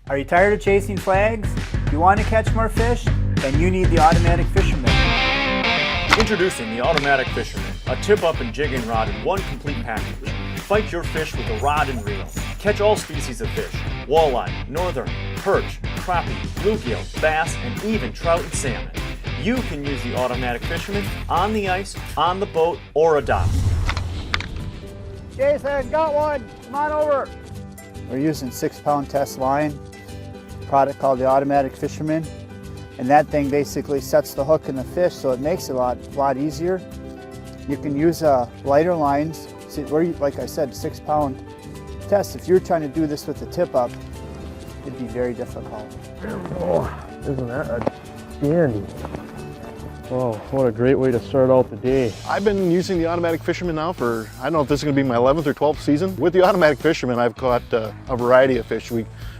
Are you tired of chasing flags? You want to catch more fish? Then you need the Automatic Fisherman. Introducing the Automatic Fisherman, a tip-up and jigging rod in one complete package. Fight your fish with a rod and reel. Catch all species of fish: walleye, northern, perch, crappie, bluegill, bass, and even trout and salmon. You can use the Automatic Fisherman on the ice, on the boat, or a dock. Jason, got one. Come on over. We're using 6-pound test line, a product called the Automatic Fisherman. And that thing basically sets the hook in the fish, so it makes it a lot easier. You can use lighter lines. See, like I said, 6-pound test. If you're trying to do this with a tip-up, it'd be very difficult. Oh, isn't that a dandy? Oh, what a great way to start out the day. I've been using the Automatic Fisherman now for, I don't know if this is going to be my 11th or 12th season. With the Automatic Fisherman, I've caught a variety of fish.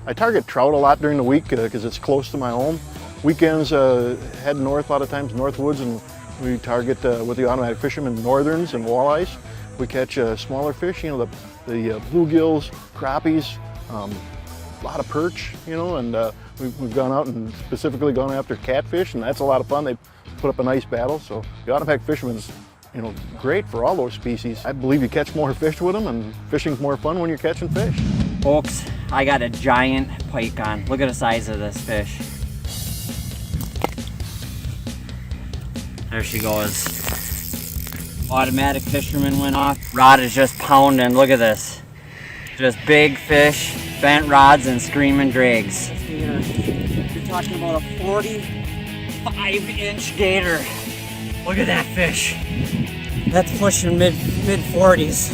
I target trout a lot during the week because it's close to my home. Weekends, head north a lot of times, Northwoods, and we target with the Automatic Fisherman northerns and walleyes. We catch smaller fish, you know, the bluegills, crappies, a lot of perch, you know, and we've gone out and specifically gone after catfish, and that's a lot of fun. They put up a nice battle, so the Automatic Fisherman's, you know, great for all those species. I believe you catch more fish with them, and fishing's more fun when you're catching fish. Folks, I got a giant pike on. Look at the size of this fish. There she goes. Automatic Fisherman went off. Rod is just pounding. Look at this. Just big fish, bent rods, and screaming drags. You're talking about a 45-inch gator. Look at that fish. That's pushing mid 40s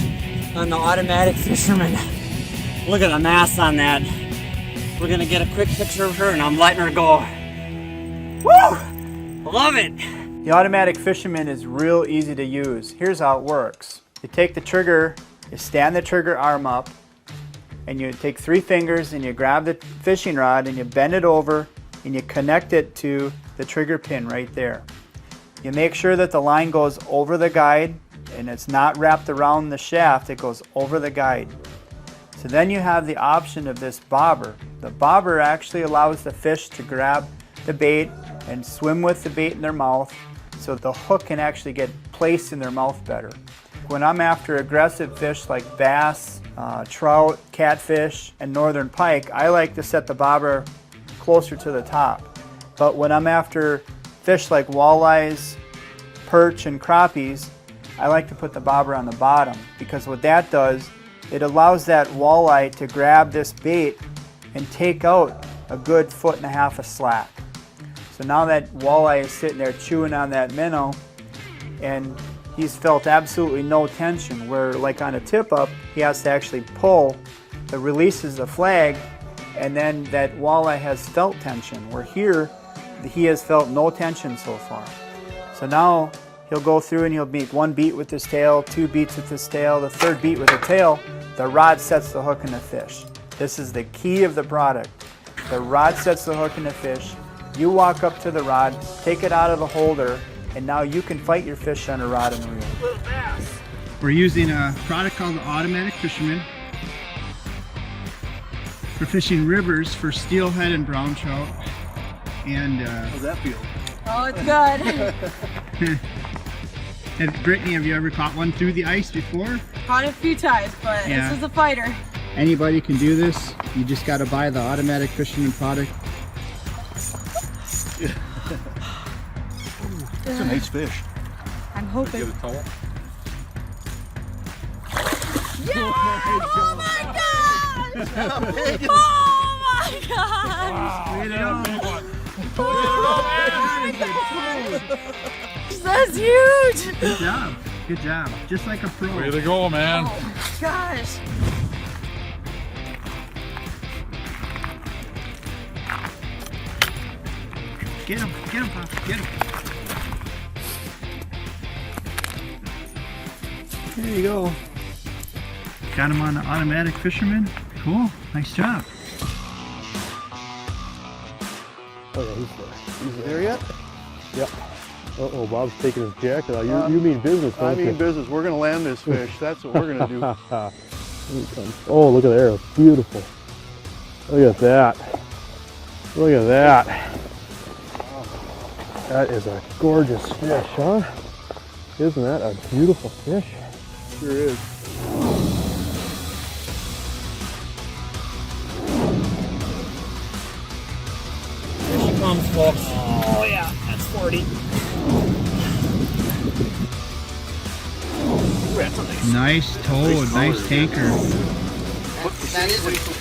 on the Automatic Fisherman. Look at the mass on that. We're gonna get a quick picture of her, and I'm letting her go. Woo! Love it. The Automatic Fisherman is real easy to use. Here's how it works. You take the trigger, you stand the trigger arm up, and you take 3 fingers and you grab the fishing rod and you bend it over and you connect it to the trigger pin right there. You make sure that the line goes over the guide and it's not wrapped around the shaft, it goes over the guide. So then you have the option of this bobber. The bobber actually allows the fish to grab the bait and swim with the bait in their mouth, so the hook can actually get placed in their mouth better. When I'm after aggressive fish like bass, trout, catfish, and northern pike, I like to set the bobber closer to the top. But when I'm after fish like walleyes, perch, and crappies, I like to put the bobber on the bottom, because what that does, it allows that walleye to grab this bait and take out a good 1.5 foot of slack. So now that walleye is sitting there chewing on that minnow, and he's felt absolutely no tension, where like on a tip-up, he has to actually pull, that releases the flag, and then that walleye has felt tension, where here, he has felt no tension so far. So now he'll go through and he'll make 1 beat with his tail, 2 beats with his tail, the 3rd beat with the tail, the rod sets the hook in the fish. This is the key of the product. The rod sets the hook in the fish. You walk up to the rod, take it out of the holder, and now you can fight your fish on a rod and reel. We're using a product called the Automatic Fisherman for fishing rivers for steelhead and brown trout. And How's that feel? Oh, it's good. and Brittany, have you ever caught one through the ice before? Caught it a few times, but Yeah. This is a fighter. Anybody can do this. You just got to buy the Automatic Fisherman product. It's a nice fish. I'm hoping. Get a towel. Yeah! Oh my gosh! Oh my gosh! Oh my gosh! That's huge! Good job. Good job. Just like a pro. Way to go, man. Oh gosh! Get him, Pop, get him. There you go. Got him on the Automatic Fisherman. Cool, nice job. Oh yeah, he's there. He's there yet? Yep. Uh-oh, Bob's taking his jacket out. You mean business, don't you? I mean business. We're going to land this fish. That's what we're going to do. Here he comes. Oh, look at there. Beautiful. Look at that. Look at that. That is a gorgeous fish, huh? Isn't that a beautiful fish? Sure is. Here she comes, folks. Oh yeah, that's 40. Nice toad, nice tanker.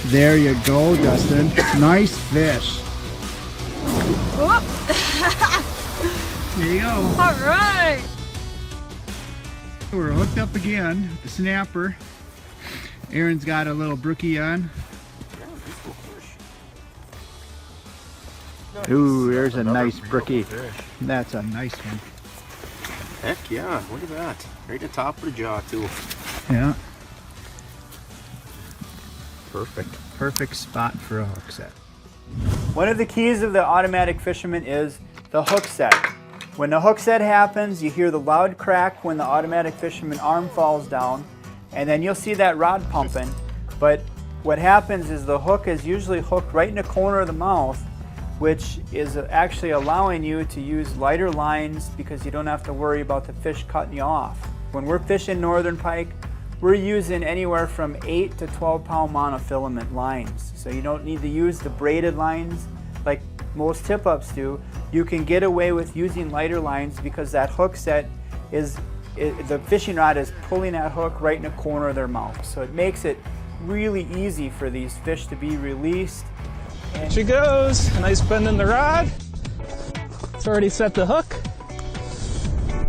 There you go, Dustin. Nice fish. There you go. All right. We're hooked up again with the snapper. Aaron's got a little brookie on. Ooh, there's a nice brookie. That's a nice one. Heck yeah, look at that. Right at the top of the jaw too. Yeah. Perfect. Perfect spot for a hook set. One of the keys of the Automatic Fisherman is the hook set. When the hook set happens, you hear the loud crack when the Automatic Fisherman arm falls down, and then you'll see that rod pumping. But what happens is the hook is usually hooked right in the corner of the mouth, which is actually allowing you to use lighter lines because you don't have to worry about the fish cutting you off. When we're fishing northern pike, we're using anywhere from 8 to 12 pound monofilament lines. So you don't need to use the braided lines like most tip-ups do. You can get away with using lighter lines because that hook set the fishing rod is pulling that hook right in the corner of their mouth. So it makes it really easy for these fish to be released. There she goes. Nice bend in the rod. It's already set the hook.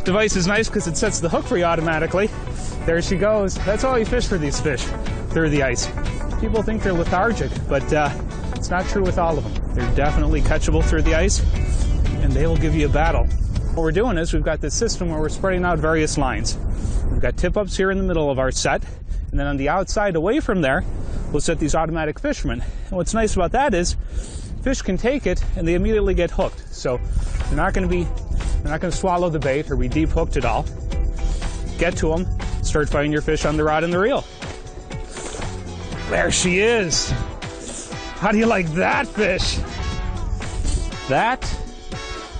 Device is nice because it sets the hook for you automatically. There she goes. That's how you fish for these fish, through the ice. People think they're lethargic, but it's not true with all of them. They're definitely catchable through the ice, and they will give you a battle. What we're doing is we've got this system where we're spreading out various lines. We've got tip-ups here in the middle of our set, and then on the outside away from there, we'll set these Automatic Fishermen. And what's nice about that is fish can take it and they immediately get hooked. So they're not going to swallow the bait or be deep hooked at all. Get to them, start fighting your fish on the rod and the reel. There she is. How do you like that fish? That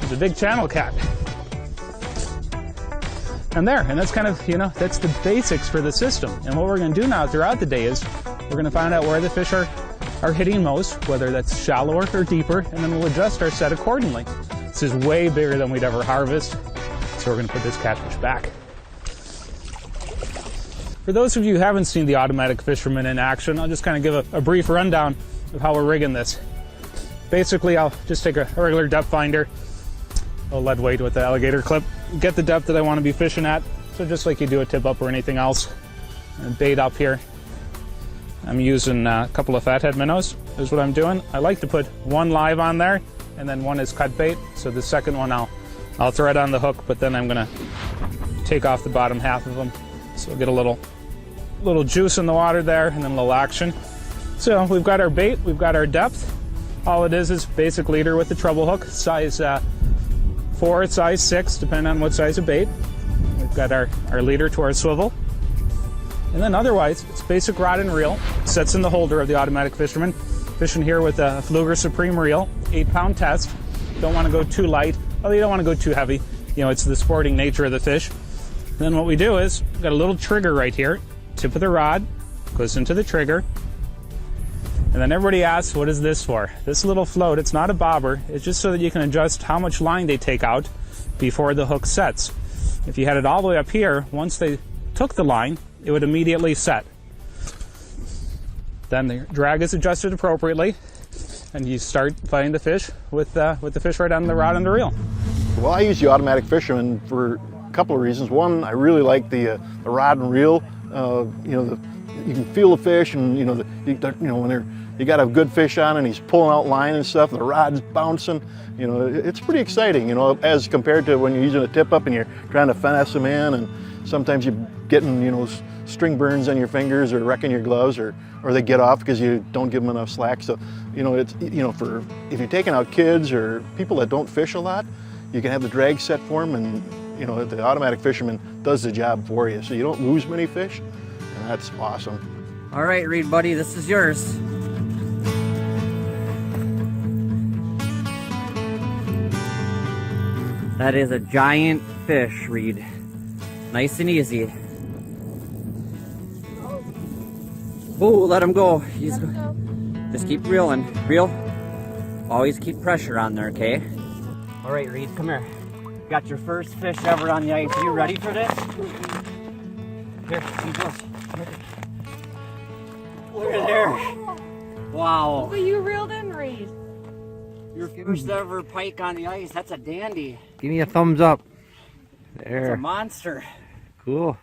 is a big channel cat. And that's kind of, that's the basics for the system. And what we're going to do now throughout the day is we're going to find out where the fish are hitting most, whether that's shallower or deeper, and then we'll adjust our set accordingly. This is way bigger than we'd ever harvest, so we're going to put this catfish back. For those of you who haven't seen the Automatic Fisherman in action, I'll just kind of give a brief rundown of how we're rigging this. Basically, I'll just take a regular depth finder, a lead weight with the alligator clip, get the depth that I want to be fishing at, so just like you do a tip-up or anything else. And bait up here. I'm using a couple of fathead minnows, is what I'm doing. I like to put one live on there, and then one is cut bait. So the second one I'll thread on the hook, but then I'm gonna take off the bottom half of them. So we'll get a little juice in the water there, and then a little action. So we've got our bait, we've got our depth. All it is basic leader with the treble hook, size 4, size 6, depending on what size of bait. We've got our leader to our swivel. And then otherwise, it's basic rod and reel. It sets in the holder of the Automatic Fisherman. Fishing here with a Fluger Supreme reel, 8-pound test. Don't want to go too light, although you don't want to go too heavy. It's the sporting nature of the fish. And then what we do is, we've got a little trigger right here. Tip of the rod goes into the trigger. And then everybody asks, what is this for? This little float, it's not a bobber. It's just so that you can adjust how much line they take out before the hook sets. If you had it all the way up here, once they took the line, it would immediately set. Then the drag is adjusted appropriately, and you start fighting the fish with the fish right on the rod and the reel. Well, I use the Automatic Fisherman for a couple of reasons. One, I really like the rod and reel. You can feel the fish, and when you got a good fish on and he's pulling out line and stuff, the rod's bouncing. It's pretty exciting. As compared to when you're using a tip up and you're trying to finesse them in, and sometimes you're getting string burns on your fingers or wrecking your gloves, or they get off because you don't give them enough slack. So it's for if you're taking out kids or people that don't fish a lot, you can have the drag set for them, and the Automatic Fisherman does the job for you, so you don't lose many fish, and that's awesome. All right, Reed buddy, this is yours. That is a giant fish, Reed. Nice and easy. Oh, let him go. Just keep reeling. Reel. Always keep pressure on there, okay? All right, Reed, come here. Got your first fish ever on the ice. Are you ready for this? Here, see this. Look at there. Wow. Oh, you reeled in, Reed. Your first ever pike on the ice. That's a dandy. Give me a thumbs up. It's a There. monster. Cool.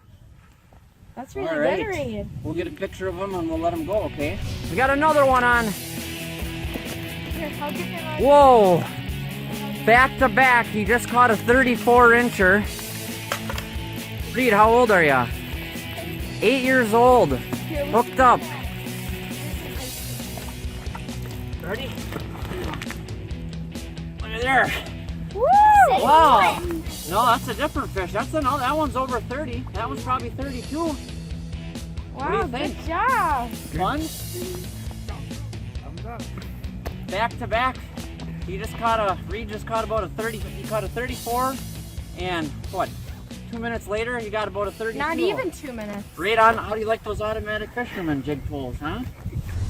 That's really All right. good, Reed. We'll get a picture of him and we'll let him go, okay? We got another one on. Here, I'll give you my... Whoa! Back to back, he just caught a 34-incher. Reed, how old are ya? 8 years old. Hooked up. Ready? Look at there. Woo! Wow! No, that's a different fish. That's another. That one's over 30. That one's probably 32. Wow, What do you good think? job. Fun? Back to back. Reed just caught about a 30. He caught a 34, and what? 2 minutes later, he got about a 32. Not even 2 minutes. Right on. How do you like those Automatic Fisherman jig pulls, huh?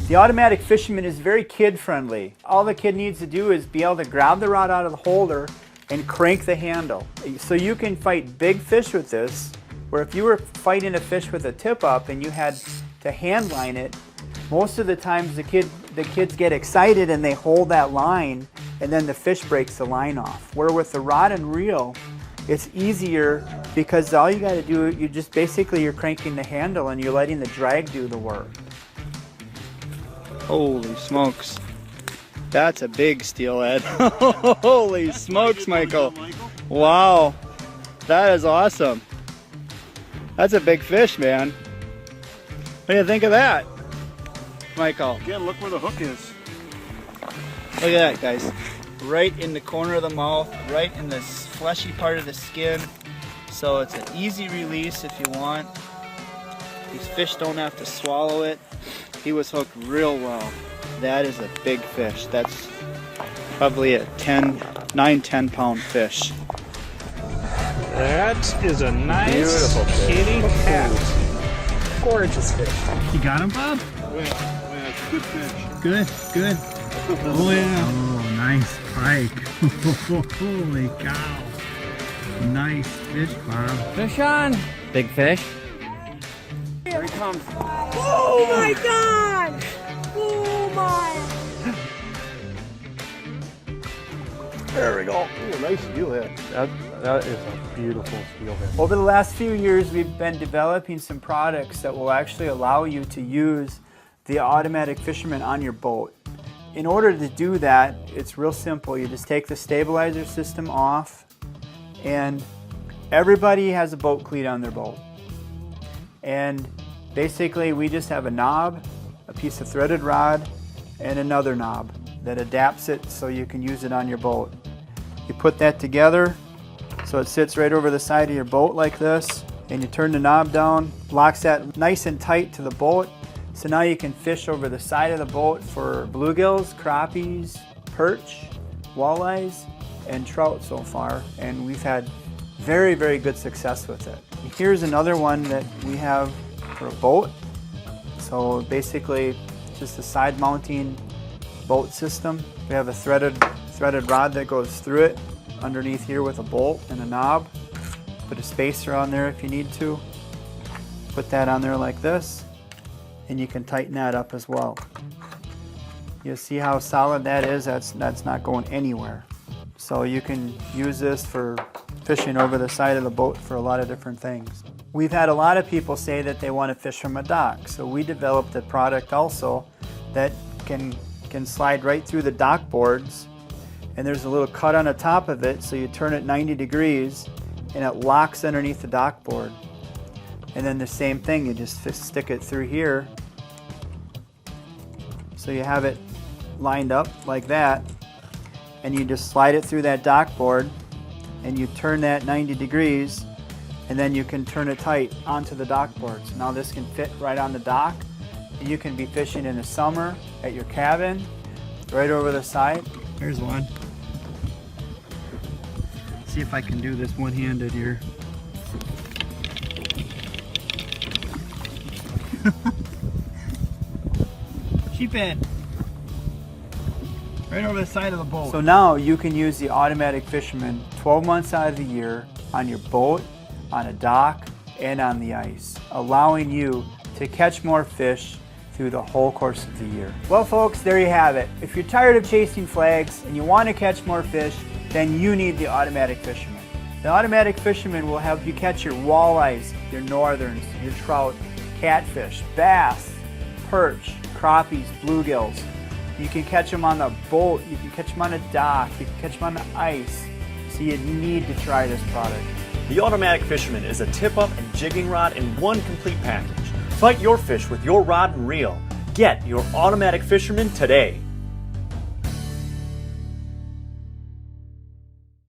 The Automatic Fisherman is very kid-friendly. All the kid needs to do is be able to grab the rod out of the holder and crank the handle. So you can fight big fish with this, where if you were fighting a fish with a tip-up and you had to hand line it, most of the times the kids get excited and they hold that line and then the fish breaks the line off. Where with the rod and reel, it's easier because all you got to do, you're cranking the handle and you're letting the drag do the work. Holy smokes. That's a big steelhead. Holy smokes, Michael. Wow. That is awesome. That's a big fish, man. What do you think of that, Michael? Again, look where the hook is. Look at that, guys. Right in the corner of the mouth, right in the fleshy part of the skin. So it's an easy release if you want. These fish don't have to swallow it. He was hooked real well. That is a big fish. That's probably a 9-10 pound fish. That is a nice Beautiful fish. kitty cat. Gorgeous fish. You got him, Bob? Good fish. Good, good. Oh yeah. Oh, nice pike. Holy cow. Nice fish, Bob. Fish on. Big fish. Here he comes. Oh my God! Oh my! There we go. Ooh, nice steelhead. That is a beautiful steelhead. Over the last few years, we've been developing some products that will actually allow you to use the Automatic Fisherman on your boat. In order to do that, it's real simple. You just take the stabilizer system off, and everybody has a boat cleat on their boat. And basically, we just have a knob, a piece of threaded rod, and another knob that adapts it so you can use it on your boat. You put that together so it sits right over the side of your boat like this, and you turn the knob down, locks that nice and tight to the boat. So now you can fish over the side of the boat for bluegills, crappies, perch, walleyes, and trout so far. And we've had very, very good success with it. Here's another one that we have for a boat. So basically, just a side mounting boat system. We have a threaded rod that goes through it underneath here with a bolt and a knob. Put a spacer on there if you need to. Put that on there like this, and you can tighten that up as well. You'll see how solid that is. That's not going anywhere. So you can use this for fishing over the side of the boat for a lot of different things. We've had a lot of people say that they want to fish from a dock, so we developed a product also that can slide right through the dock boards, and there's a little cut on the top of it, so you turn it 90 degrees and it locks underneath the dock board. And then the same thing, you just stick it through here, so you have it lined up like that, and you just slide it through that dock board and you turn that 90 degrees, and then you can turn it tight onto the dock board. So now this can fit right on the dock. You can be fishing in the summer at your cabin, right over the side. Here's one. see if I can do this one-handed here. Sheep end. Right over the side of the boat. So now you can use the Automatic Fisherman 12 months out of the year on your boat, on a dock, and on the ice, allowing you to catch more fish through the whole course of the year. Well folks, there you have it. If you're tired of chasing flags and you want to catch more fish, then you need the Automatic Fisherman. The Automatic Fisherman will help you catch your walleyes, your northerns, your trout, catfish, bass, perch, crappies, bluegills. You can catch them on the boat, you can catch them on a dock, you can catch them on the ice. So you need to try this product. The Automatic Fisherman is a tip-up and jigging rod in one complete package. Fight your fish with your rod and reel. Get your Automatic Fisherman today.